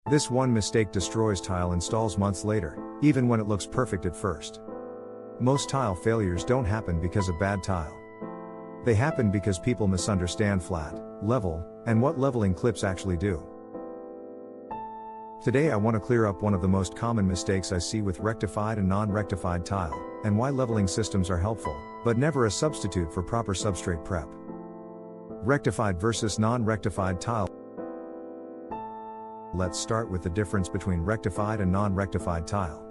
This one mistake destroys tile installs months later, even when it looks perfect at first. Most tile failures don't happen because of bad tile. They happen because people misunderstand flat, level, and what leveling clips actually do. Today I want to clear up one of the most common mistakes I see with rectified and non-rectified tile, and why leveling systems are helpful, but never a substitute for proper substrate prep. Rectified versus non-rectified tile. Let's start with the difference between rectified and non-rectified tile.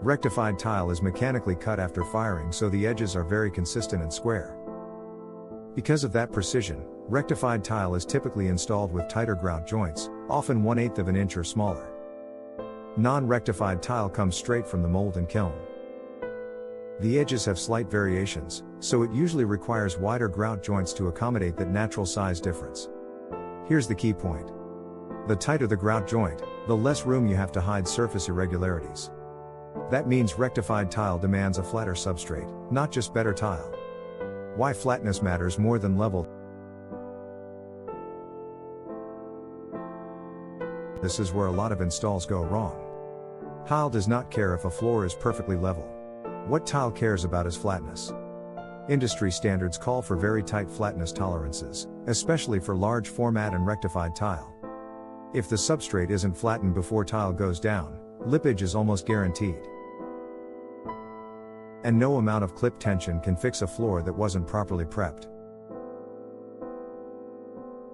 Rectified tile is mechanically cut after firing, so the edges are very consistent and square. Because of that precision, rectified tile is typically installed with tighter grout joints, often 1/8 of an inch or smaller. Non-rectified tile comes straight from the mold and kiln. The edges have slight variations, so it usually requires wider grout joints to accommodate that natural size difference. Here's the key point. The tighter the grout joint, the less room you have to hide surface irregularities. That means rectified tile demands a flatter substrate, not just better tile. Why flatness matters more than level. This is where a lot of installs go wrong. Tile does not care if a floor is perfectly level. What tile cares about is flatness. Industry standards call for very tight flatness tolerances, especially for large format and rectified tile. If the substrate isn't flattened before tile goes down, lippage is almost guaranteed. And no amount of clip tension can fix a floor that wasn't properly prepped.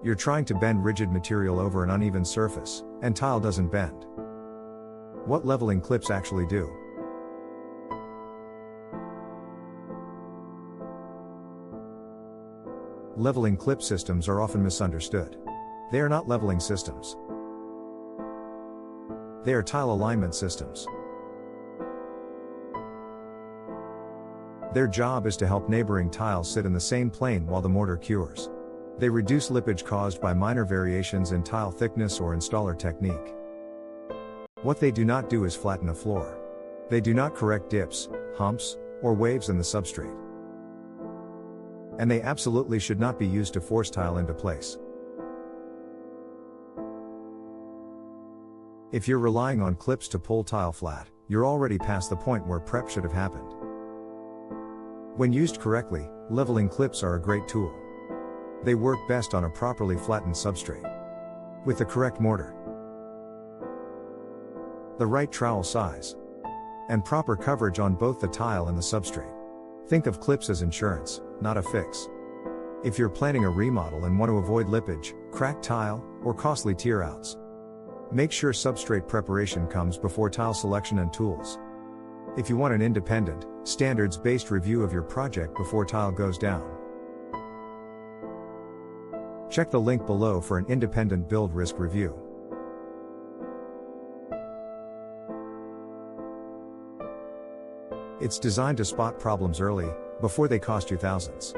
You're trying to bend rigid material over an uneven surface, and tile doesn't bend. What leveling clips actually do? Leveling clip systems are often misunderstood. They are not leveling systems. They are tile alignment systems. Their job is to help neighboring tiles sit in the same plane while the mortar cures. They reduce lippage caused by minor variations in tile thickness or installer technique. What they do not do is flatten a floor. They do not correct dips, humps, or waves in the substrate. And they absolutely should not be used to force tile into place. If you're relying on clips to pull tile flat, you're already past the point where prep should have happened. When used correctly, leveling clips are a great tool. They work best on a properly flattened substrate. With the correct mortar, the right trowel size, and proper coverage on both the tile and the substrate. Think of clips as insurance, not a fix. If you're planning a remodel and want to avoid lippage, cracked tile, or costly tear-outs, make sure substrate preparation comes before tile selection and tools. If you want an independent, standards-based review of your project before tile goes down, check the link below for an independent build risk review. It's designed to spot problems early, before they cost you thousands.